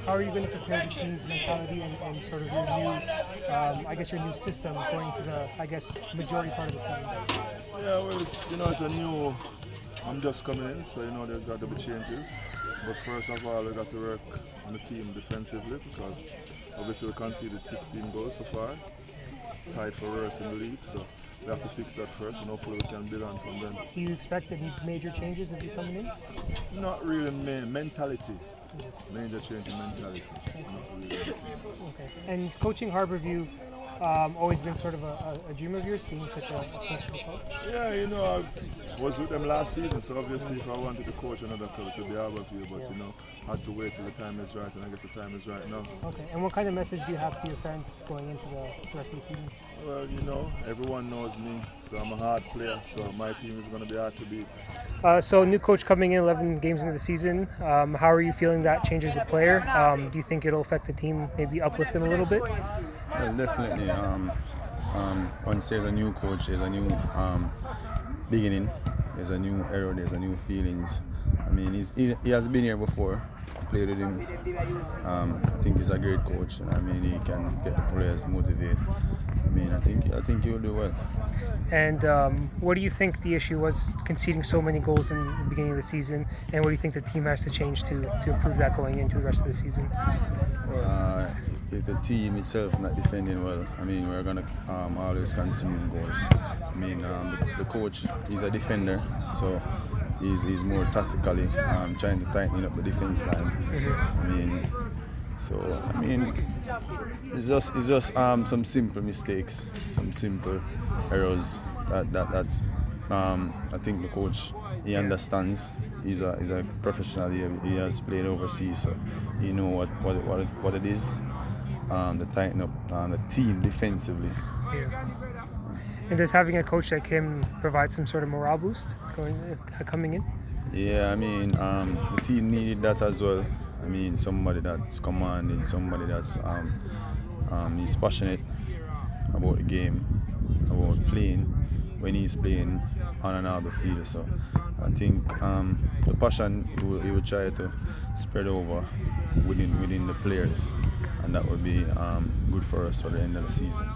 how are you going to prepare the team's mentality and sort of your new, your new system going to the, majority part of the season? Yeah, well, it's a new. I'm just coming in, so there's got to be changes. But first of all, we got to work on the team defensively because obviously we conceded 16 goals so far, tied for worst in the league. So we have to fix that first, and hopefully we can build on from then. Do you expect any major changes if you're coming in? Not really mentality. Major change in mentality. Not really. Okay. And is coaching Harbourview always been sort of a dream of yours, being such a close to the club? Yeah, I was with them last season, so obviously if I wanted to coach another club, it would be Harbourview, but I had to wait till the time is right, and I guess the time is right now. Okay. And what kind of message do you have to your fans going into the rest of the season? Well, everyone knows me, so I'm a hard player, so my team is going to be hard to beat. So new coach coming in 11 games into the season. How are you feeling that changes the player? Do you think it'll affect the team, maybe uplift them a little bit? Well, definitely. Once there's a new coach, there's a new beginning, there's a new era, there's a new feelings. I mean, he has been here before. I played with him. I think he's a great coach, and I mean he can get the players motivated. I mean, I think he'll do well. And what do you think the issue was conceding so many goals in the beginning of the season? And what do you think the team has to change to improve that going into the rest of the season? The team itself not defending well. I mean, we're gonna always concede goals. I mean, the coach is a defender, so he's more tactically trying to tighten up the defense line. I mean, it's just some simple mistakes, some simple errors that's I think the coach he understands. He's a professional. He has played overseas, so he knows what it is. To tighten up the team defensively. Yeah. And does having a coach like him provide some sort of morale boost coming in? Yeah, I mean the team needed that as well. I mean somebody that's commanding, somebody that's he's passionate about the game, about playing when he's playing on and out the field. So I think the passion he would try to spread over within the players, and that would be good for us for the end of the season.